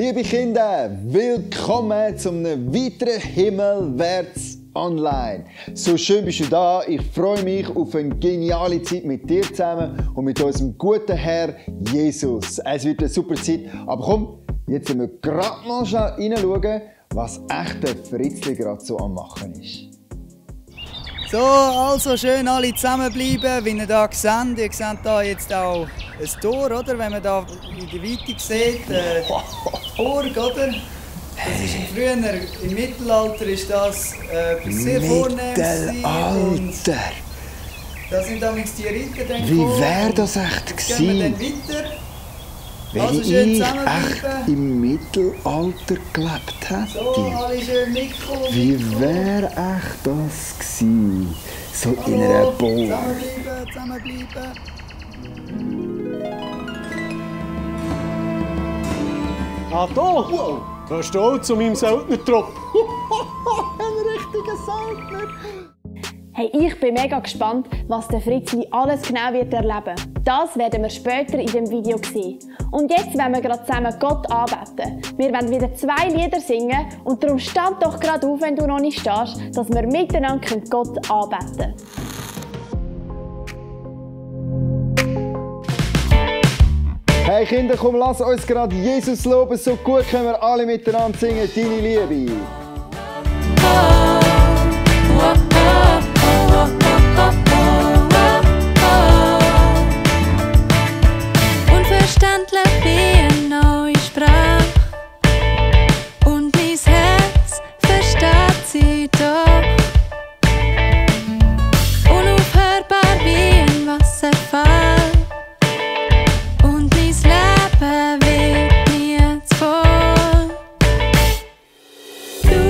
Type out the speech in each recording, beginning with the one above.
Liebe Kinder, willkommen zu einem weiteren Himmelwärts online. So schön bist du da. Ich freue mich auf eine geniale Zeit mit dir zusammen und mit unserem guten Herr Jesus. Es wird eine super Zeit. Aber komm, jetzt müssen wir gerade mal reinschauen, was echt der Fritzli gerade so am Machen ist. So, also schön alle zusammenbleiben, wie ihr hier seht. Ihr seht hier jetzt auch ein Tor, oder? Wenn man hier in der Weite sieht, Burg, oder? Das ist früher, im Mittelalter ist das sehr vornehm. Mittelalter! Da sind damals die Ritter dann Wie wäre das echt gewesen? Jetzt gehen wir dann weiter. Wenn Also ich echt im Mittelalter gelebt hätte? So, alle schön mitkommen. Wie wäre echt das gewesen? So in einer Burg. Zusammenbleiben. Ah, da! Wow. Gehörst du auch zu meinem Söldnertrupp? Ein richtiger Söldner! Hey, ich bin mega gespannt, was der Fritzli alles genau wird erleben. Das werden wir später in dem Video sehen. Und jetzt wollen wir gerade zusammen Gott anbeten. Wir werden wieder 2 Lieder singen und darum stand doch gerade auf, wenn du noch nicht stehst, dass wir miteinander Gott anbeten können. Hey Kinder, komm, lass uns gerade Jesus loben. So gut können wir alle miteinander singen, deine Liebe. Unverständlich wie eine neue Sprache und mein Herz versteht sie doch. Unaufhörbar wie ein Wasserfall und mein Leben wird nie zu voll. Du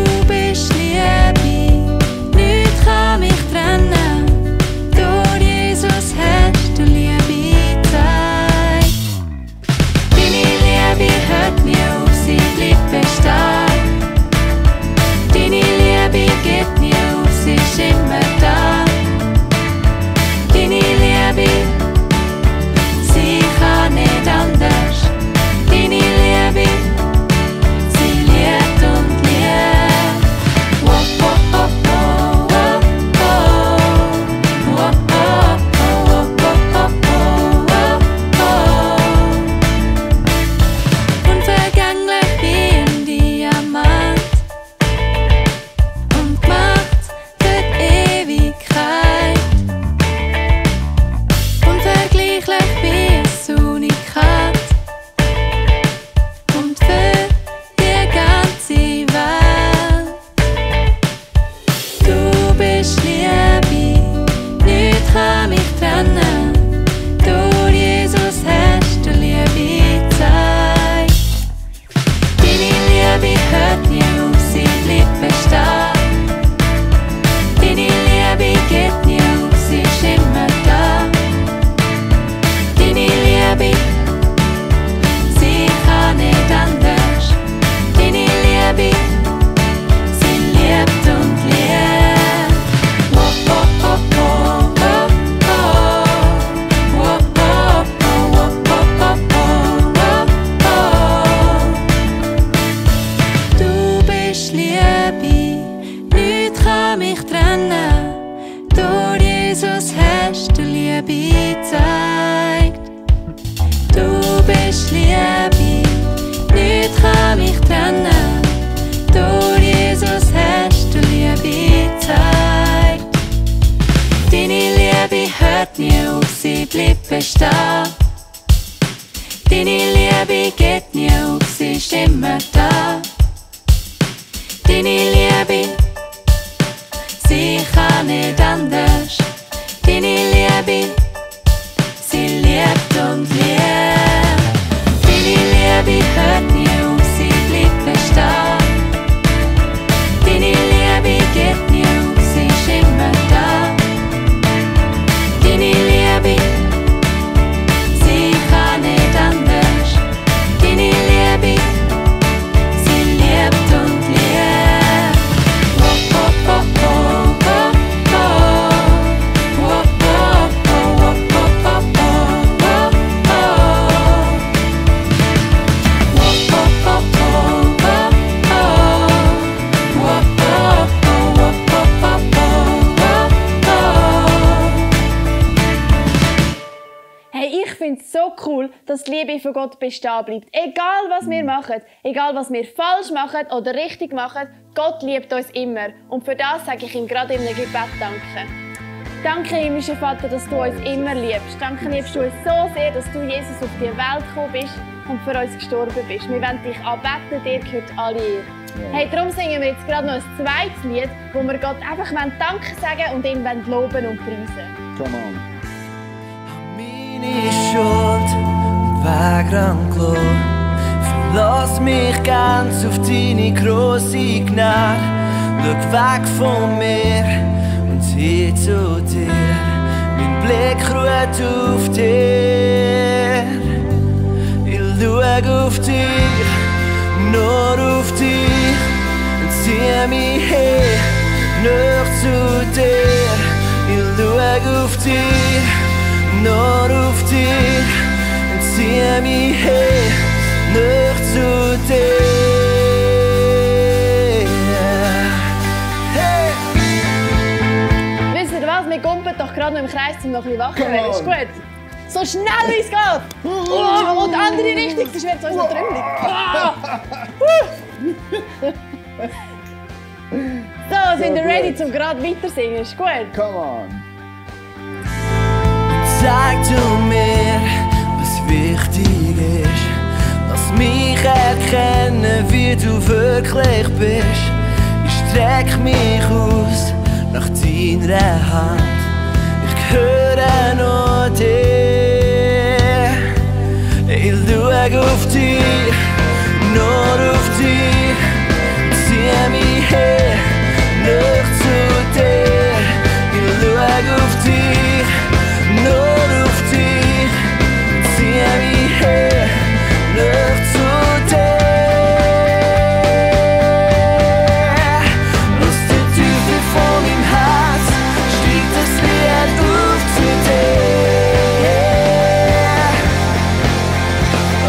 dass die Liebe von Gott bestehen bleibt. Egal was wir machen, egal was wir falsch machen oder richtig machen, Gott liebt uns immer. Und für das sage ich ihm gerade in einem Gebet Danke. Danke, himmlischer Vater, dass du uns immer liebst. Danke, liebst du uns so sehr, dass du, Jesus, auf die Welt gekommen bist und für uns gestorben bist. Wir wollen dich anbeten, dir gehört alle Ehre. Hey, darum singen wir jetzt gerade noch ein zweites Lied, wo wir Gott einfach Danke sagen und ihn loben und preisen. Come on. Meine Schuld und Weg gelassen. Verlass mich ganz auf deine grosse Gnade. Schau weg von mir und sieh zu dir. Mein Blick ruht auf dir. Ich schau auf dich, nur auf dich. Und zieh mich her, näher zu dir. Ich schau auf dich, nur auf dich. Und zieh mich her, näher zu dir. Hey! Wisst ihr was? Wir gumpen doch gerade noch im Kreis, um noch ein bisschen wach zu werden. Ist gut? So schnell wie es geht! Oh, und andere Richtung, sonst wird es uns noch trümmelig. So, sind wir ready, zum gerade weitersingen? Ist gut? Come on. Sag du mir, was wichtig ist. Lass mich erkennen, wie du wirklich bist. Ich streck mich aus nach deiner Hand. Ich höre nur dich. Ich schau auf dich, nur auf dich. Zieh mich her, näher zu dir. Ich schau auf dich, nur auf dich. Zieh mich her, näher zu dir. Lass den Teufel von meinem Herz, steig das Lied auf zu dir.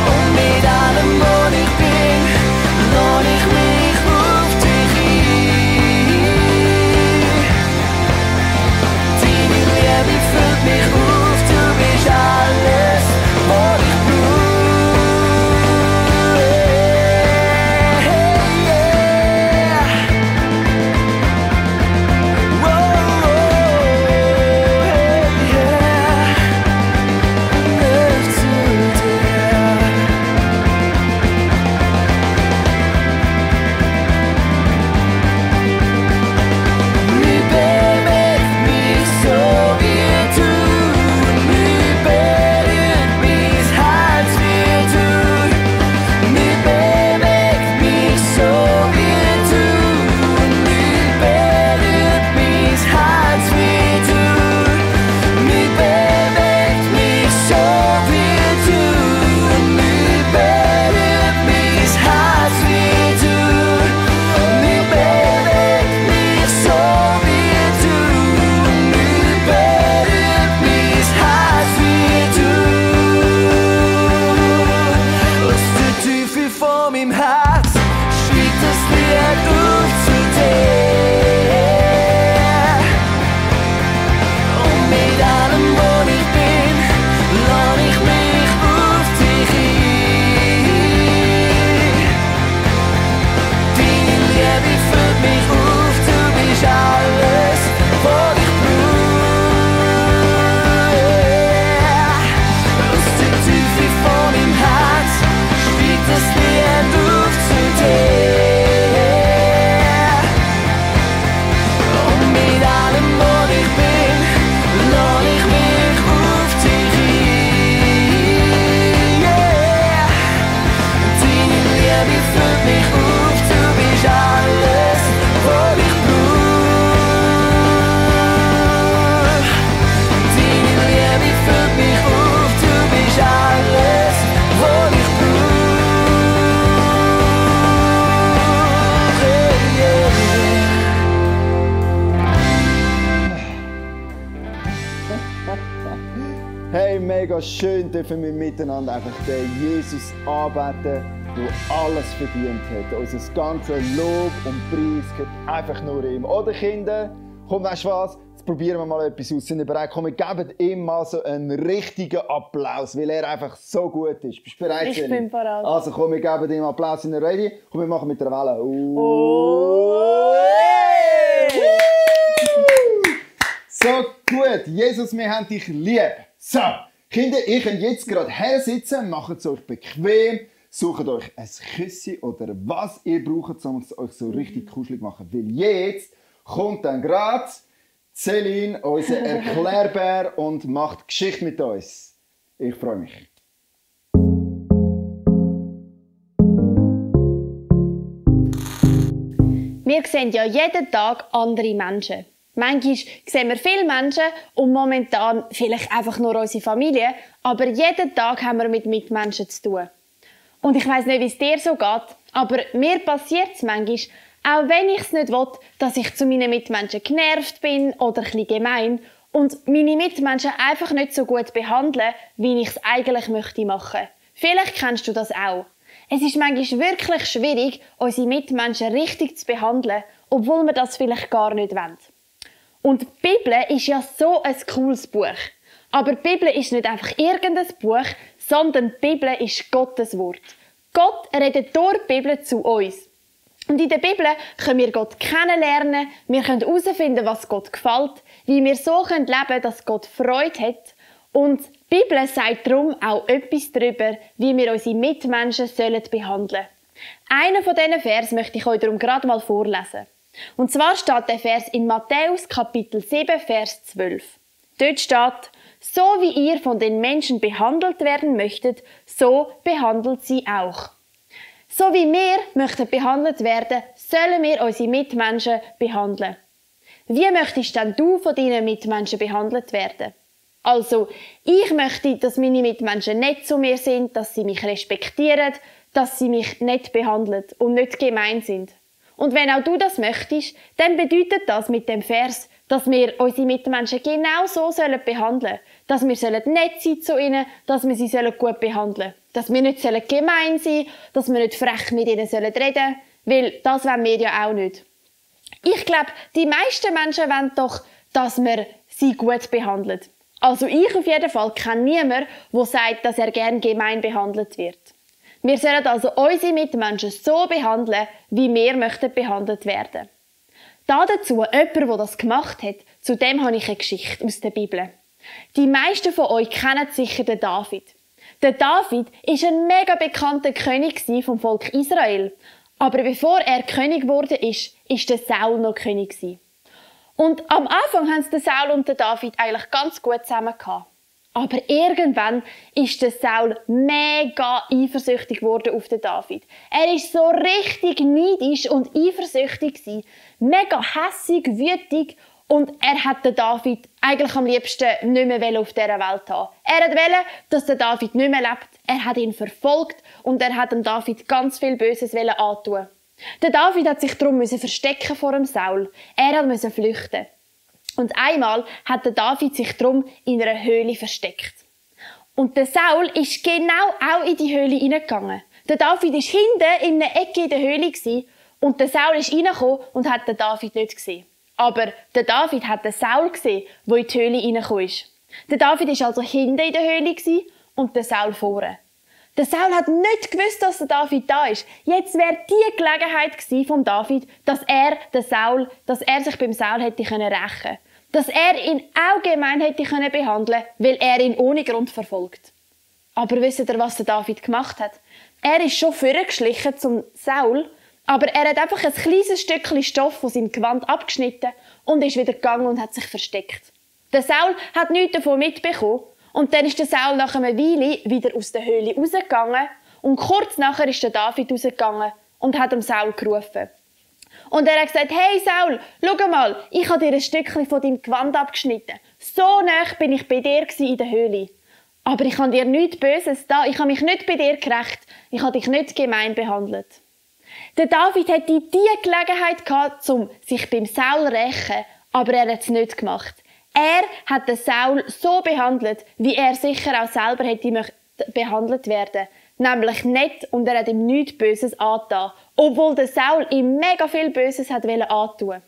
Und mit allem, was ich bin, lass ich mich auf dich ein. Deine Liebe füllt mich auf, du bist alles, was ich brauche. Hey, mega schön dürfen wir miteinander einfach den Jesus anbeten, der alles verdient hat. Unser ganzes Lob und Preis gehört einfach nur ihm. Oder Kinder, komm, weißt du was? Jetzt probieren wir mal etwas aus. Sind ihr bereit? Komm, wir geben ihm mal so einen richtigen Applaus, weil er einfach so gut ist. Bist du bereit, Ich bin bereit. Also komm, wir geben ihm Applaus. Sind ihr ready? Komm, wir machen mit der Welle. So gut. Jesus, wir haben dich lieb. So, Kinder, ihr könnt jetzt gerade her sitzen, macht es euch bequem, sucht euch ein Küsschen oder was ihr braucht, um es euch so richtig kuschelig zu machen. Weil jetzt kommt dann gerade Celine, unser Erklärbär, und macht Geschichte mit uns. Ich freue mich. Wir sehen ja jeden Tag andere Menschen. Manchmal sehen wir viele Menschen und momentan vielleicht einfach nur unsere Familie, aber jeden Tag haben wir mit Mitmenschen zu tun. Und ich weiss nicht, wie es dir so geht, aber mir passiert es manchmal, auch wenn ich es nicht will, dass ich zu meinen Mitmenschen genervt bin oder ein bisschen gemein und meine Mitmenschen einfach nicht so gut behandeln, wie ich es eigentlich möchte machen. Vielleicht kennst du das auch. Es ist manchmal wirklich schwierig, unsere Mitmenschen richtig zu behandeln, obwohl wir das vielleicht gar nicht wollen. Und die Bibel ist ja so ein cooles Buch. Aber die Bibel ist nicht einfach irgendein Buch, sondern die Bibel ist Gottes Wort. Gott redet durch die Bibel zu uns. Und in der Bibel können wir Gott kennenlernen, wir können herausfinden, was Gott gefällt, wie wir so leben können, dass Gott Freude hat. Und die Bibel sagt darum auch etwas darüber, wie wir unsere Mitmenschen behandeln sollen. Einen von diesen Vers möchte ich euch darum gerade mal vorlesen. Und zwar steht der Vers in Matthäus Kapitel 7, Vers 12. Dort steht: So wie ihr von den Menschen behandelt werden möchtet, so behandelt sie auch. So wie wir möchten behandelt werden, sollen wir unsere Mitmenschen behandeln. Wie möchtest denn du von deinen Mitmenschen behandelt werden? Also, ich möchte, dass meine Mitmenschen nett zu mir sind, dass sie mich respektieren, dass sie mich nett behandeln und nicht gemein sind. Und wenn auch du das möchtest, dann bedeutet das mit dem Vers, dass wir unsere Mitmenschen genau so behandeln sollen. Dass wir nett sein zu ihnen, dass wir sie gut behandeln sollen. Dass wir nicht gemein sein sollen, dass wir nicht frech mit ihnen reden sollen, weil das wollen wir ja auch nicht. Ich glaube, die meisten Menschen wollen doch, dass wir sie gut behandeln. Also ich auf jeden Fall kenne niemanden, der sagt, dass er gern gemein behandelt wird. Wir sollen also unsere Mitmenschen so behandeln, wie wir möchten behandelt werden. Dazu jemand, der das gemacht hat, zu dem habe ich eine Geschichte aus der Bibel. Die meisten von euch kennen sicher den David. Der David war ein mega bekannter König vom Volk Israel. Aber bevor er König wurde, ist der Saul noch König. Und am Anfang haben der Saul und der David eigentlich ganz gut zusammen gehabt. Aber irgendwann ist der Saul mega eifersüchtig geworden auf den David. Er ist so richtig neidisch und eifersüchtig gewesen, mega hässig, wütig, und er hat den David eigentlich am liebsten nicht mehr auf dieser Welt haben. Er wollte, dass der David nicht mehr lebt. Er hat ihn verfolgt und er hat dem David ganz viel Böses antun. Der David hat sich darum verstecken vor dem Saul. Er musste flüchten. Und einmal hat der David sich darum in einer Höhle versteckt. Und der Saul ist genau auch in die Höhle hineingegangen. Der David war hinten in einer Ecke in der Höhle und der Saul ist reingekommen und hat den David nicht gesehen. Aber der David hat den Saul gesehen, der in die Höhle reingekommen ist. Der David war also hinten in der Höhle und der Saul vorne. Der Saul hat nicht gewusst, dass der David da ist. Jetzt wäre die Gelegenheit gewesen von David, dass er sich beim Saul hätte rächen können. Dass er ihn auch gemein hätte behandeln können, weil er ihn ohne Grund verfolgt. Aber wisst ihr, was der David gemacht hat? Er ist schon vorgeschlichen zum Saul, aber er hat einfach ein kleines Stückchen Stoff von seinem Gewand abgeschnitten und ist wieder gegangen und hat sich versteckt. Der Saul hat nichts davon mitbekommen und dann ist der Saul nach einer Weile wieder aus der Höhle rausgegangen und kurz nachher ist der David rausgegangen und hat dem Saul gerufen. Und er hat gesagt: Hey Saul, schau mal, ich habe dir ein Stückchen von deinem Gewand abgeschnitten. So nah bin ich bei dir in der Höhle. Aber ich habe dir nichts Böses da. Ich habe mich nicht bei dir gerecht. Ich habe dich nicht gemein behandelt. Der David hätte die Gelegenheit gehabt, um sich beim Saul zu rächen, aber er hat es nicht gemacht. Er hat den Saul so behandelt, wie er sicher auch selber hätte behandelt werden. Nämlich nett, und er hat ihm nichts Böses angetan. Obwohl der Saul ihm mega viel Böses hat antun.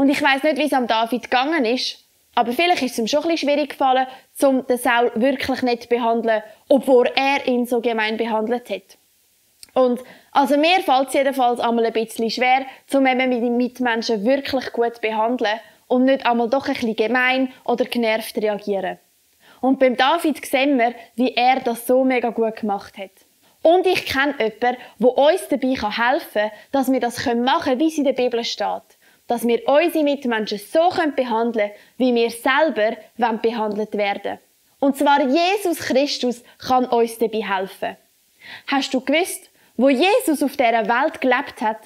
Und ich weiss nicht, wie es am David gegangen ist, aber vielleicht ist es ihm schon ein bisschen schwierig gefallen, den Saul wirklich nicht zu behandeln, obwohl er ihn so gemein behandelt hat. Und also mir fällt es jedenfalls einmal ein bisschen schwer, meine Mitmenschen wirklich gut zu behandeln und nicht einmal doch ein bisschen gemein oder genervt reagieren. Und beim David sehen wir, wie er das so mega gut gemacht hat. Und ich kenne jemanden, der uns dabei helfen kann, dass wir das machen können, wie es in der Bibel steht. Dass wir unsere Mitmenschen so behandeln können, wie wir selber behandelt werden. Und zwar Jesus Christus kann uns dabei helfen. Hast du gewusst, wo Jesus auf dieser Welt gelebt hat,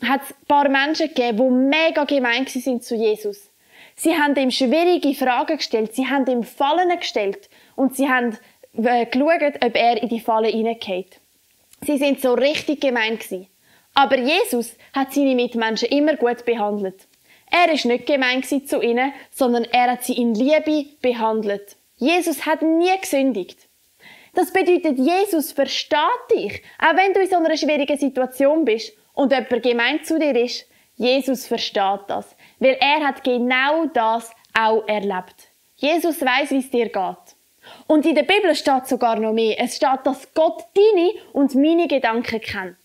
hat es ein paar Menschen gegeben, die mega gemein waren zu Jesus. Sie haben ihm schwierige Fragen gestellt, sie haben ihm Fallen gestellt und sie haben geschaut, ob er in die Falle hineingeht. Sie sind so richtig gemein gewesen. Aber Jesus hat seine Mitmenschen immer gut behandelt. Er war nicht gemein zu ihnen, sondern er hat sie in Liebe behandelt. Jesus hat nie gesündigt. Das bedeutet, Jesus versteht dich, auch wenn du in so einer schwierigen Situation bist und jemand gemein zu dir ist. Jesus versteht das, weil er hat genau das auch erlebt. Jesus weiss, wie es dir geht. Und in der Bibel steht sogar noch mehr. Es steht, dass Gott deine und meine Gedanken kennt.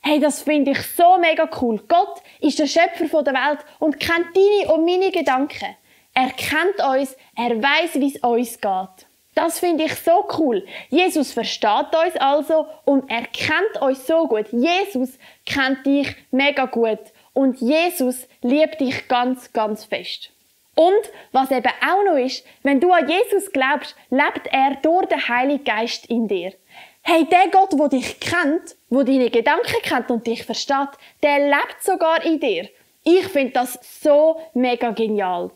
Hey, das finde ich so mega cool. Gott ist der Schöpfer der Welt und kennt deine und meine Gedanken. Er kennt uns, er weiss, wie es uns geht. Das finde ich so cool. Jesus versteht uns also und er kennt uns so gut. Jesus kennt dich mega gut. Und Jesus liebt dich ganz, ganz fest. Und was eben auch noch ist, wenn du an Jesus glaubst, lebt er durch den Heiligen Geist in dir. Hey, der Gott, der dich kennt, der deine Gedanken kennt und dich versteht, der lebt sogar in dir. Ich finde das so mega genial.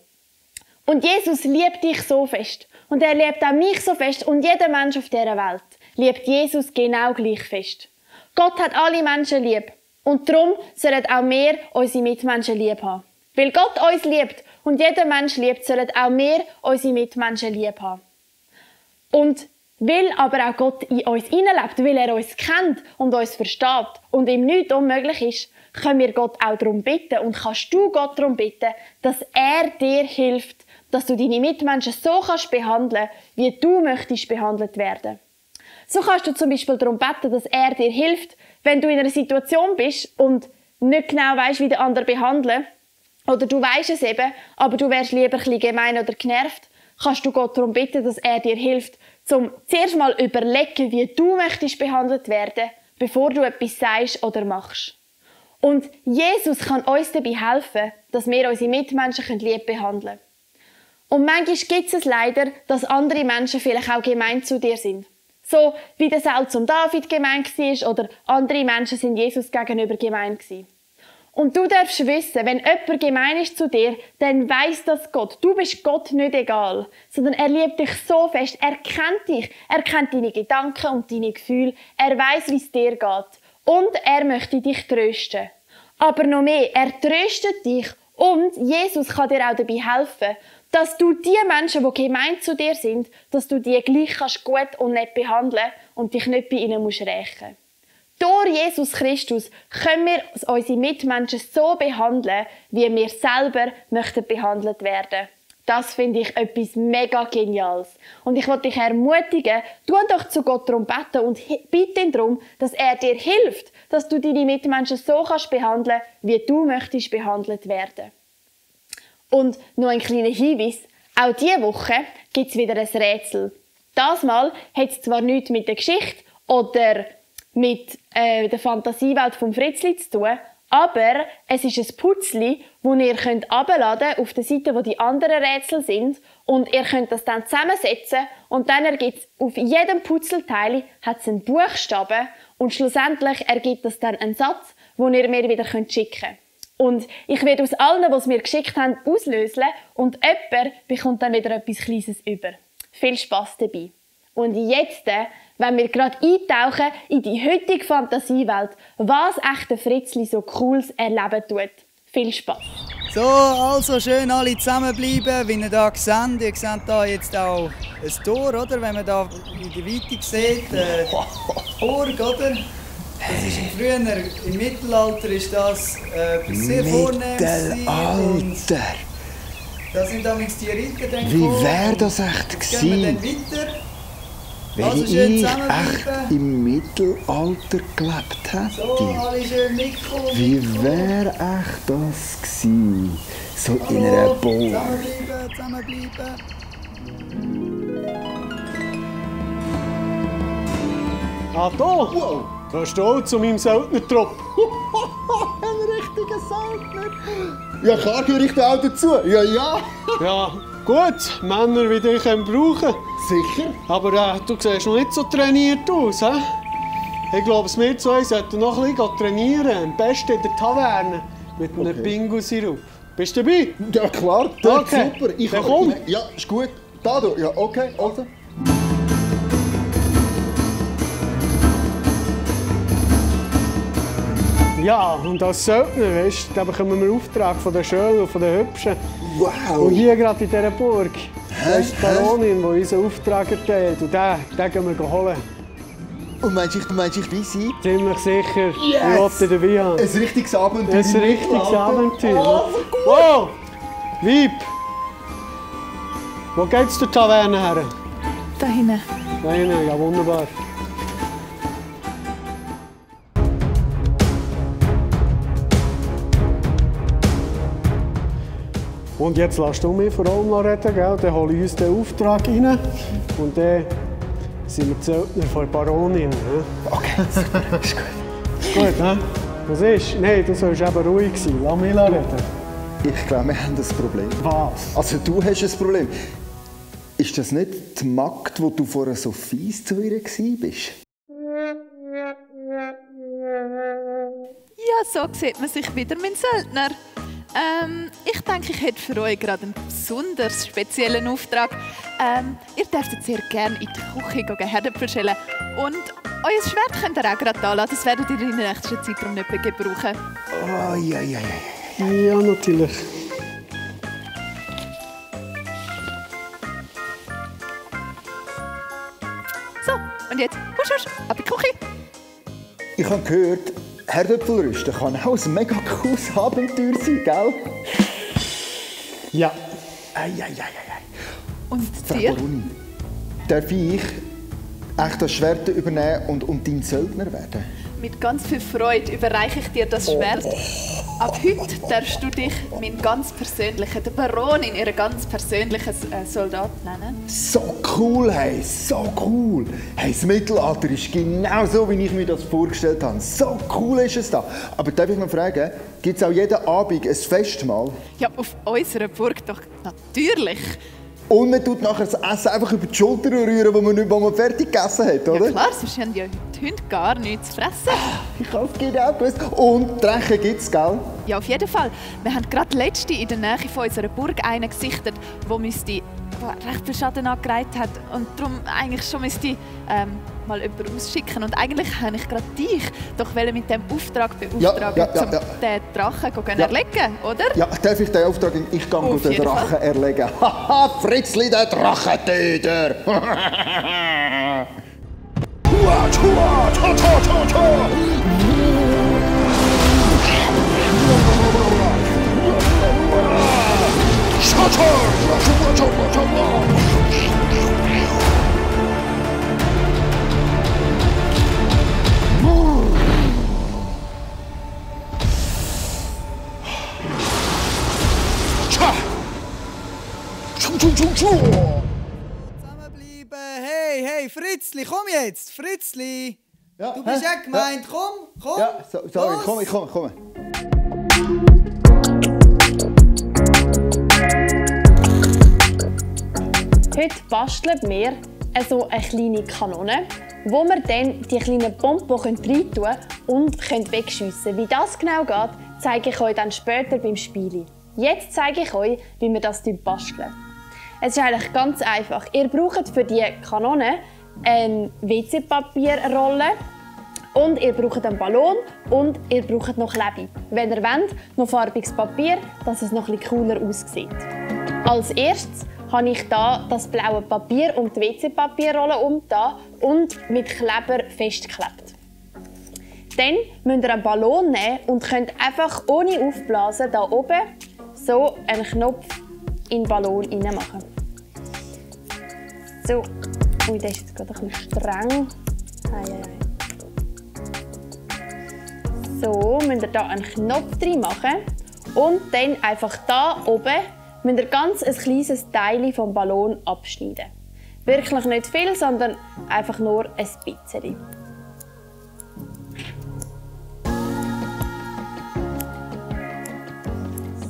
Und Jesus liebt dich so fest. Und er liebt auch mich so fest und jeder Mensch auf dieser Welt liebt Jesus genau gleich fest. Gott hat alle Menschen lieb. Und darum sollen auch wir unsere Mitmenschen lieb haben. Weil Gott uns liebt und jeder Mensch liebt, sollen auch wir unsere Mitmenschen lieb haben. Und weil aber auch Gott in uns hineinlebt, weil er uns kennt und uns versteht und ihm nichts unmöglich ist, können wir Gott auch darum bitten und kannst du Gott darum bitten, dass er dir hilft, dass du deine Mitmenschen so kannst behandeln, wie du möchtest behandelt werden. So kannst du zum Beispiel darum beten, dass er dir hilft, wenn du in einer Situation bist und nicht genau weißt, wie der andere behandeln, oder du weißt es eben, aber du wärst lieber ein bisschen gemein oder genervt, kannst du Gott darum bitten, dass er dir hilft, zum zuerst mal überlegen, wie du möchtest behandelt werden, bevor du etwas sagst oder machst. Und Jesus kann uns dabei helfen, dass wir unsere Mitmenschen lieb behandeln können. Und manchmal gibt es leider, dass andere Menschen vielleicht auch gemein zu dir sind. So wie der Saul zum David gemein war oder andere Menschen sind Jesus gegenüber gemein gewesen. Und du darfst wissen, wenn jemand gemein ist zu dir, dann weiss das Gott. Du bist Gott nicht egal, sondern er liebt dich so fest. Er kennt dich, er kennt deine Gedanken und deine Gefühle. Er weiss, wie es dir geht. Und er möchte dich trösten. Aber noch mehr, er tröstet dich und Jesus kann dir auch dabei helfen, dass du die Menschen, die gemein zu dir sind, dass du die gleich gut und nett behandeln und dich nicht bei ihnen rächen musst. Durch Jesus Christus können wir unsere Mitmenschen so behandeln, wie wir selber möchten behandelt werden. Das finde ich etwas mega Geniales. Und ich will dich ermutigen, tu doch zu Gott darum beten und bitte ihn darum, dass er dir hilft, dass du deine Mitmenschen so kannst behandeln, wie du möchtest behandelt werden. Und noch ein kleiner Hinweis, auch diese Woche gibt es wieder ein Rätsel. Das Mal hat es zwar nichts mit der Geschichte oder mit der Fantasiewelt von Fritzli zu tun, aber es ist ein Putzli, das ihr herunterladen könnt auf der Seite, wo die anderen Rätsel sind, und ihr könnt das dann zusammensetzen und dann ergibt es auf jedem Puzzleteil einen Buchstaben und schlussendlich ergibt das dann einen Satz, den ihr mir wieder schicken könnt. Und ich werde aus allen, die es mir geschickt haben, auslösen und jemand bekommt dann wieder etwas Kleines über. Viel Spass dabei. Und jetzt, wenn wir gerade eintauchen in die heutige Fantasiewelt, was echte Fritzli so Cooles erleben tut. Viel Spass. So, also schön alle zusammenbleiben, wie ihr hier seht. Ihr seht hier jetzt auch ein Tor, oder? Wenn man hier in der Weite sieht, Burg, oder? Das ist früher, im Mittelalter ist das sehr vornehm. Mittelalter! Da sind damals die Ritter dann Wie wäre das echt Jetzt gehen wir dann gewesen, weiter. wenn Also ich schön echt zusammenbleiben. im Mittelalter gelebt hätte? So, alle schön mitkommen. Wie wäre echt das gewesen? So in einer Burg. Zusammenbleiben. Ah, da! Wow! Gehörst du auch zu meinem Söldnertrupp? Ein richtiger Söldner! Ja, klar gehöre ich da auch dazu. Ja, ja. Ja, gut, Männer wie dich können brauchen. Sicher. Aber du siehst noch nicht so trainiert aus, hä? Ich glaube, wir zwei sollten noch ein bisschen trainieren. Am besten in der Taverne. Mit einem Bingo-Sirup. Bist du dabei? Ja, klar. Das Okay. ist super. Dann komm. Ja, ist gut. Da, du. Ja, okay. Also. Ja, und als Söldner, weißt, da bekommen wir Auftrag von den Schönen und von den Hübschen. Wow. Und hier gerade in dieser Burg, da ist die Baronin, die unseren Auftrag erteilt. Und den gehen wir holen. Und meinst du, ich dabei sein? Ziemlich sicher. Yes. Ich will dich dabei haben. Ein richtiges Abenteuer. Ein richtiges Abenteuer. Oh, so gut. Wow! Lieb! Wo geht's zur Taverne her? Da hinten. Da hinten, ja wunderbar. Und jetzt lässt du mich vor allem noch reden, gell? Dann hole ich uns den Auftrag rein. Und dann sind wir die Söldner von der Baronin. He? Okay, super. Ist gut. Gut, hä? Was ist? Nein, du sollst eben ruhig sein. Lass mich reden. Ich glaube, wir haben ein Problem. Was? Also, du hast ein Problem. Ist das nicht die Magd, wo du vorher so fies zu ihr bist? Ja, so sieht man sich wieder, mein Söldner. Ich denke, ich hätte für euch gerade einen besonders speziellen Auftrag. Ihr dürft sehr gerne in die Küche gehen, Herdöpfel schälen. Und euer Schwert könnt ihr auch gerade da lassen. Das werdet ihr in der nächsten Zeitraum nicht mehr gebrauchen. Oh, ja. Ja, natürlich. So, und jetzt husch, husch, ab in die Küche. Ich habe gehört, Herdöpfelrüsten kann auch ein mega cooles Abenteuer sein, gell? Ja. Ei. Und Frau dir? Baronin, darf ich echt das Schwert übernehmen und dein Söldner werden? Mit ganz viel Freude überreiche ich dir das Schwert. Ab heute darfst du dich mein ganz persönlicher, der Baronin, ihren ganz persönlichen Soldat nennen. So cool, hey, so cool. Hey, das Mittelalter ist genau so, wie ich mir das vorgestellt habe. So cool ist es da. Aber darf ich noch fragen, gibt es auch jeden Abend ein Festmahl? Ja, auf unserer Burg doch natürlich. Und man tut nachher das Essen einfach über die Schulter rühren, wo man fertig gegessen hat, oder? Ja klar, sonst haben ja die Hunde gar nichts zu fressen. Ich habe es genau gewusst. Und Drachen gibt es, gell? Ja, auf jeden Fall. Wir haben gerade letzte in der Nähe von unserer Burg einen gesichtet, der recht viel Schaden angereiht hat und darum eigentlich schon mal jemanden ausschicken. Und eigentlich habe ich gerade dich doch mit dem Auftrag beauftragen, den Drachen erlegen, oder? Ja, darf ich den Auftrag? Ich gehe Auf den jeden Drachen Fall. erlegen. Haha, Fritzli, der Drachentöter! Zusammenbleiben. Hey, Fritzli, komm jetzt. Fritzli. Ja, Du bist ja gemeint. Komm. Ja, sorry, Los. komm, ich komme. Heute basteln wir so eine kleine Kanone, wo wir dann die kleinen Bomben reintun können und wegschiessen können. Wie das genau geht, zeige ich euch dann später beim Spielen. Jetzt zeige ich euch, wie wir das basteln. Es ist eigentlich ganz einfach. Ihr braucht für die Kanone eine WC-Papierrolle und ihr braucht einen Ballon und ihr braucht noch Klebe. Wenn ihr wollt, noch farbiges Papier, dass es noch etwas cooler aussieht. Als erstes habe ich hier das blaue Papier und die WC-Papierrolle umgetan und mit Kleber festgeklebt. Dann müsst ihr einen Ballon nehmen und könnt einfach ohne Aufblasen hier oben so einen Knopf in den Ballon reinmachen. So. Ui, der ist jetzt gerade ein bisschen streng. So, müsst ihr hier einen Knopf drin machen. Und dann einfach hier oben müsst ihr ganz ein kleines Teil vom Ballon abschneiden. Wirklich nicht viel, sondern einfach nur ein bisschen.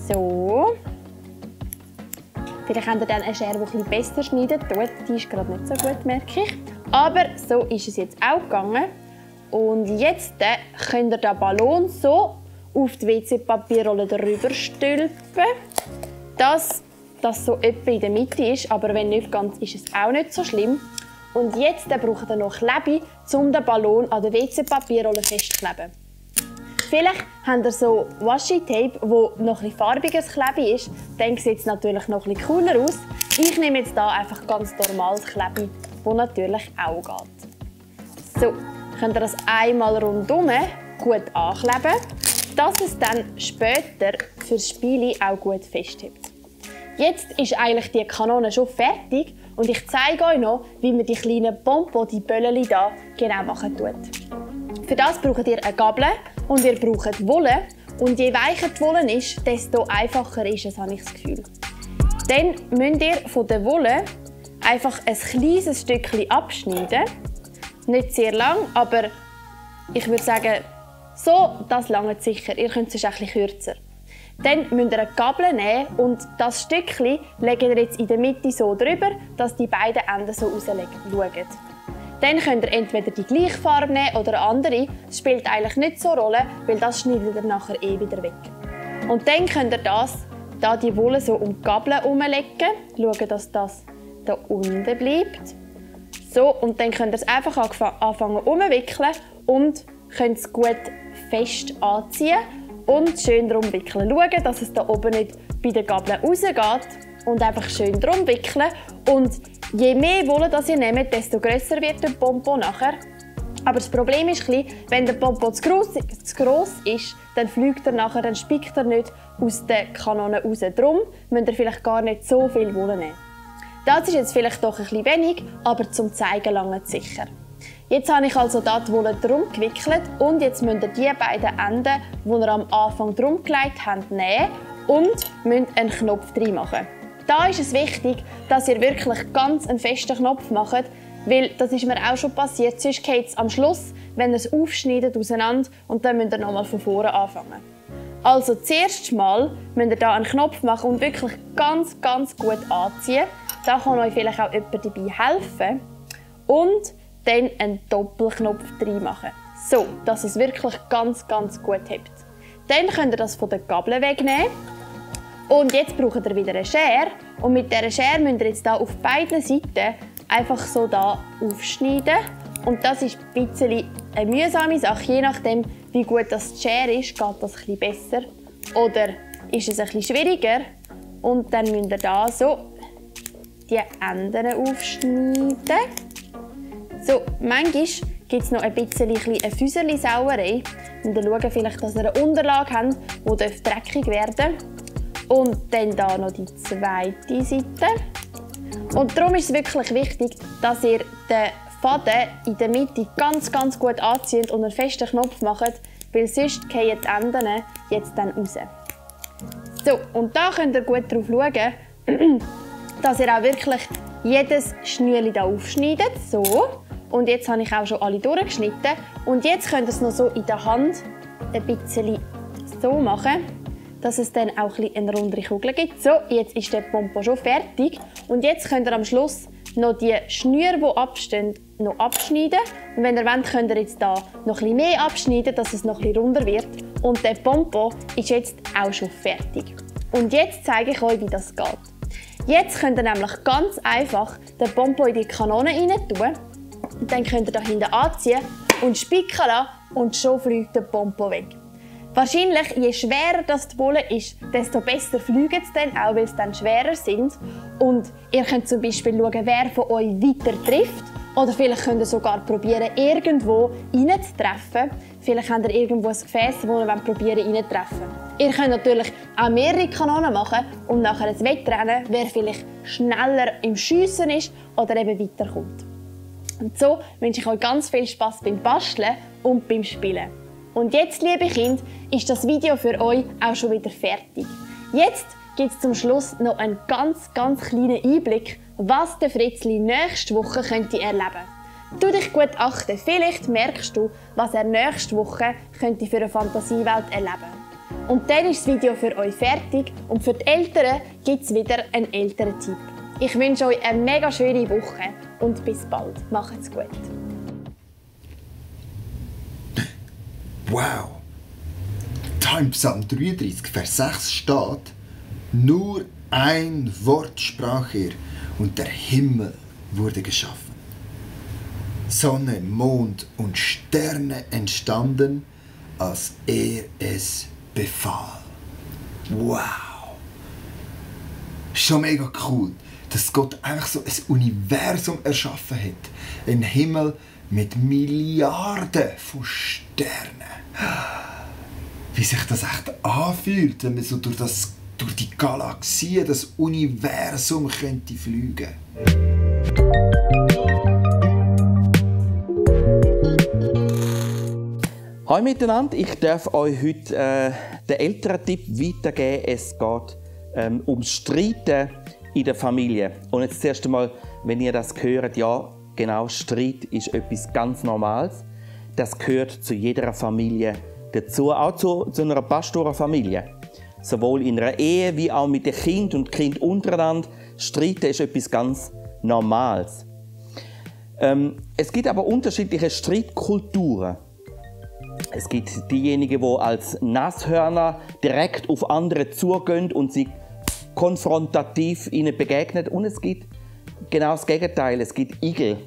So. Vielleicht habt ihr dann eine Schere, die etwas besser schneiden tut. Die ist gerade nicht so gut, merke ich. Aber so ist es jetzt auch gegangen. Und jetzt könnt ihr den Ballon so auf die WC-Papierrolle drüber stülpen, dass das so etwa in der Mitte ist. Aber wenn nicht ganz, ist es auch nicht so schlimm. Und jetzt braucht ihr noch Klebe, um den Ballon an der WC-Papierrolle festzukleben. Vielleicht habt ihr so Washi-Tape, wo noch ein farbiges Klebe ist. Dann sieht es natürlich noch ein cooler aus. Ich nehme jetzt hier einfach ganz normales Klebe, das natürlich auch geht. So, könnt ihr das einmal rundum gut ankleben, dass es dann später fürs Spiel auch gut festhebt. Jetzt ist eigentlich die Kanone schon fertig und ich zeige euch noch, wie man die kleinen Pompons, die Böllchen hier, genau machen tut. Für das braucht ihr eine Gabel und ihr braucht Wolle. Und je weicher die Wolle ist, desto einfacher ist es, habe ich das Gefühl. Dann müsst ihr von der Wolle einfach ein kleines Stückchen abschneiden. Nicht sehr lang, aber ich würde sagen, so, das langt sicher. Ihr könnt es ein bisschen kürzer. Dann müsst ihr eine Gabel nehmen und das Stückchen legt ihr jetzt in der Mitte so drüber, dass die beiden Enden so rausschauen. Dann könnt ihr entweder die gleiche Farbe nehmen oder eine andere. Das spielt eigentlich nicht so eine Rolle, weil das schneidet ihr nachher wieder weg. Und dann könnt ihr da die Wolle so um die Gabel herumlegen. Schauen, dass das da unten bleibt. So, und dann könnt ihr es einfach anfangen umwickeln und könnt es gut fest anziehen und schön drum wickeln. Schauen, dass es da oben nicht bei der Gabel rausgeht und einfach schön drum wickeln. Und je mehr Wolle das ihr nehmt, desto grösser wird der Pompon nachher. Aber das Problem ist, wenn der Pompon zu gross ist, dann fliegt er nachher, dann spickt er nicht aus der Kanone raus. Darum müsst ihr vielleicht gar nicht so viel Wolle nehmen. Das ist jetzt vielleicht doch ein bisschen wenig, aber zum Zeigen lange sicher. Jetzt habe ich also hier die Wolle drum gewickelt und jetzt müsst ihr die beiden Enden, die ihr am Anfang drum gelegt habt, nehmen und müsst einen Knopf drin machen. Da ist es wichtig, dass ihr wirklich ganz einen festen Knopf macht, weil das ist mir auch schon passiert. Sonst geht es am Schluss, wenn ihr es aufschneidet, auseinander und dann müsst ihr nochmal von vorne anfangen. Also zuerst mal müsst ihr hier einen Knopf machen und wirklich ganz, ganz gut anziehen. Da kann euch vielleicht auch jemand dabei helfen. Und dann einen Doppelknopf drin machen. So, dass es wirklich ganz, ganz gut hebt. Dann könnt ihr das von der Gabel wegnehmen. Und jetzt braucht ihr wieder eine Schere. Und mit dieser Schere müsst ihr jetzt hier auf beiden Seiten einfach so da aufschneiden. Und das ist ein bisschen eine mühsame Sache. Je nachdem, wie gut das die Schere ist, geht das ein bisschen besser. Oder ist es ein bisschen schwieriger. Und dann müsst ihr da so die Enden aufschneiden. So, manchmal gibt es noch ein bisschen eine Füserli-Sauerei. Und dann schauen vielleicht, dass ihr eine Unterlage habt, die dreckig werden darf. Und dann hier noch die zweite Seite. Und darum ist es wirklich wichtig, dass ihr den Faden in der Mitte ganz, ganz gut anzieht und einen festen Knopf macht, weil sonst fallen die Enden jetzt dann raus. So, und da könnt ihr gut darauf schauen, dass ihr auch wirklich jedes Schnürchen hier aufschneidet. So. Und jetzt habe ich auch schon alle durchgeschnitten. Und jetzt könnt ihr es noch so in der Hand ein bisschen so machen, dass es dann auch eine rundere Kugel gibt. So, jetzt ist der Pompon schon fertig. Und jetzt könnt ihr am Schluss noch die Schnüre, die abstehen, noch abschneiden. Und wenn ihr wollt, könnt ihr jetzt hier noch ein bisschen mehr abschneiden, dass es noch ein bisschen runder wird. Und der Pompon ist jetzt auch schon fertig. Und jetzt zeige ich euch, wie das geht. Jetzt könnt ihr nämlich ganz einfach den Pompon in die Kanone rein tun. Und dann könnt ihr da hinten anziehen und spicken lassen und schon fliegt der Pompon weg. Wahrscheinlich, je schwerer das die Wolle ist, desto besser fliegen sie dann, auch weil sie dann schwerer sind. Und ihr könnt zum Beispiel schauen, wer von euch weiter trifft. Oder vielleicht könnt ihr sogar probieren, irgendwo reinzutreffen. Vielleicht habt ihr irgendwo ein Gefäß, wo ihr probieren reinzutreffen. Ihr könnt natürlich auch mehrere Kanonen machen und nachher ein Wettrennen, wer vielleicht schneller im Schiessen ist oder eben weiterkommt. Und so wünsche ich euch ganz viel Spass beim Basteln und beim Spielen. Und jetzt, liebe Kinder, ist das Video für euch auch schon wieder fertig. Jetzt gibt es zum Schluss noch einen ganz kleinen Einblick, was der Fritzli nächste Woche könnte erleben. Tu dich gut achten, vielleicht merkst du, was er nächste Woche könnte für eine Fantasiewelt erleben. Und dann ist das Video für euch fertig und für die Eltern gibt es wieder einen Elterntipp. Ich wünsche euch eine mega schöne Woche und bis bald. Macht's gut. Wow! Da im Psalm 33, Vers 6 steht: Nur ein Wort sprach er, und der Himmel wurde geschaffen. Sonne, Mond und Sterne entstanden, als er es befahl. Wow! Schon mega cool, dass Gott einfach so ein Universum erschaffen hat. Ein Himmel mit Milliarden von Sternen. Wie sich das echt anfühlt, wenn man so durch die Galaxie, das Universum könnte fliegen. Hallo miteinander, ich darf euch heute den Elterntipp weitergeben. Es geht ums Streiten in der Familie. Und jetzt zuerst einmal, wenn ihr das hört, ja, genau, Streit ist etwas ganz Normales. Das gehört zu jeder Familie dazu, auch zu einer Pastorenfamilie. Sowohl in einer Ehe wie auch mit den Kindern und Kind untereinander. Streiten ist etwas ganz Normales. Es gibt aber unterschiedliche Streitkulturen. Es gibt diejenigen, die als Nashörner direkt auf andere zugehen und sie konfrontativ ihnen begegnen. Und es gibt genau das Gegenteil. Es gibt Igel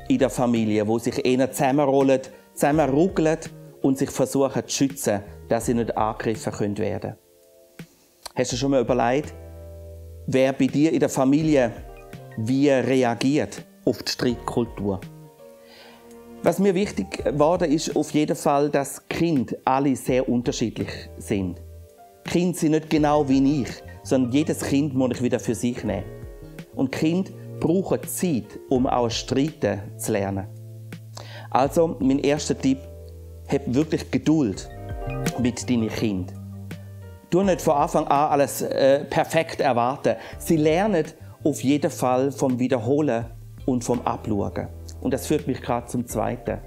in der Familie, die sich eher zusammenrollen, zusammenruckeln und sich versuchen zu schützen, dass sie nicht angegriffen werden können. Hast du schon mal überlegt, wer bei dir in der Familie wie reagiert auf die Streitkultur? Was mir wichtig geworden ist, auf jeden Fall, dass die Kinder alle sehr unterschiedlich sind. Die Kinder sind nicht genau wie ich, sondern jedes Kind muss ich wieder für sich nehmen. Und die Kinder brauchen Zeit, um auch streiten zu lernen. Also, mein erster Tipp: hab wirklich Geduld mit deinen Kindern. Du nicht von Anfang an alles perfekt erwarten. Sie lernen auf jeden Fall vom Wiederholen und vom Abschauen. Und das führt mich gerade zum Zweiten.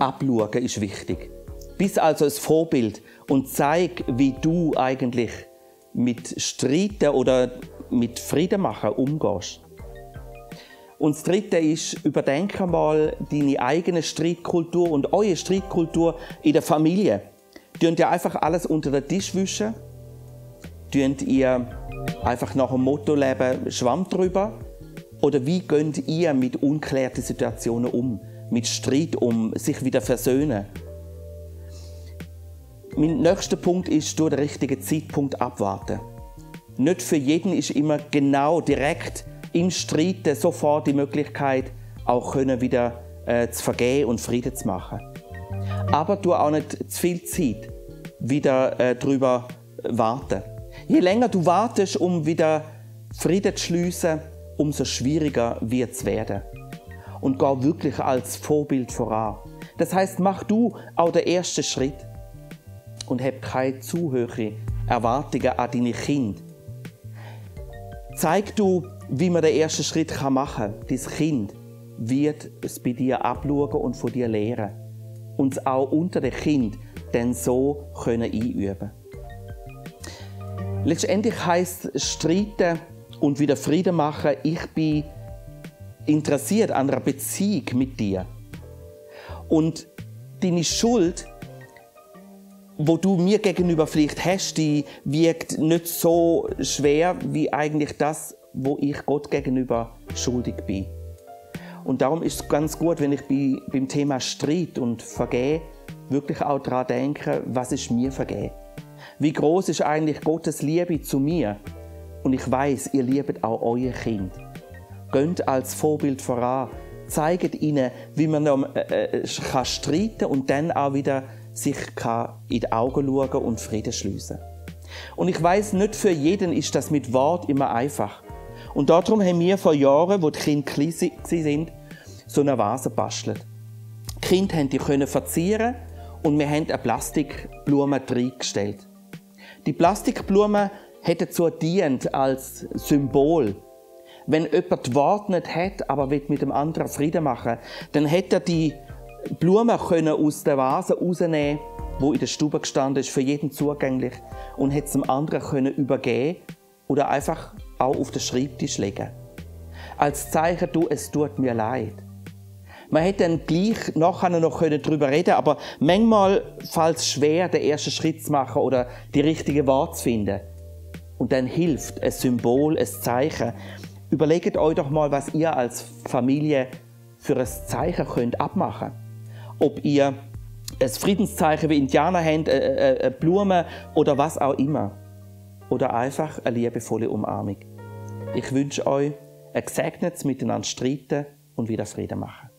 Abschauen ist wichtig. Bist also ein Vorbild und zeig, wie du eigentlich mit Streiten oder mit Frieden machen umgehst. Und das Dritte ist, überdenke mal deine eigene Streitkultur und eure Streitkultur in der Familie. Tut ihr einfach alles unter den Tisch wischen? Tut ihr einfach nach dem Motto leben, Schwamm drüber? Oder wie geht ihr mit ungeklärten Situationen um? Mit Streit um, sich wieder versöhnen? Mein nächster Punkt ist, durch den richtigen Zeitpunkt abwarten. Nicht für jeden ist immer genau direkt im Streiten sofort die Möglichkeit, auch wieder zu vergeben und Frieden zu machen. Aber du auch nicht zu viel Zeit wieder darüber warten. Je länger du wartest, um wieder Frieden zu schliessen, umso schwieriger wird es werden. Und geh wirklich als Vorbild voran. Das heisst, mach du auch den ersten Schritt und hab keine zu hohe Erwartungen an deine Kinder. Zeig du, wie man den ersten Schritt machen kann. Dein Kind wird es bei dir abschauen und von dir lernen. Und es auch unter den Kindern dann so einüben. Letztendlich heisst Streiten und wieder Frieden machen, ich bin interessiert an einer Beziehung mit dir. Und deine Schuld, wo du mir gegenüber vielleicht hast, die wiegt nicht so schwer wie eigentlich das, wo ich Gott gegenüber schuldig bin. Und darum ist es ganz gut, wenn ich beim Thema Streit und Vergehen wirklich auch daran denke, was ist mir vergeben? Wie groß ist eigentlich Gottes Liebe zu mir? Und ich weiß, ihr liebt auch euer Kind. Geht als Vorbild voran, zeigen ihnen, wie man kann streiten und dann auch wieder sich in die Augen schauen und Frieden schliessen. Und ich weiss, nicht für jeden ist das mit Wort immer einfach. Und darum haben wir vor Jahren, als die Kinder klein waren, so eine Vase gebastelt. Die Kinder konnten die verzieren und wir haben eine Plastikblume reingestellt. Die Plastikblume hat dazu gedient als Symbol. Wenn jemand die Worte nicht hat, aber mit dem anderen Frieden machen, dann hätte er die Blume aus der Vase rausnehmen, die in der Stube gestanden ist, für jeden zugänglich, und hätte es dem anderen übergeben oder einfach auch auf den Schreibtisch legen. Als Zeichen, es tut mir leid. Man hätte dann gleich nachher noch darüber reden können, aber manchmal fällt es schwer, den ersten Schritt zu machen oder die richtigen Worte zu finden. Und dann hilft ein Symbol, ein Zeichen. Überlegt euch doch mal, was ihr als Familie für ein Zeichen könnt abmachen könnt. Ob ihr ein Friedenszeichen wie Indianer habt, eine Blume oder was auch immer. Oder einfach eine liebevolle Umarmung. Ich wünsche euch ein gesegnetes Miteinander streiten und wieder Frieden machen.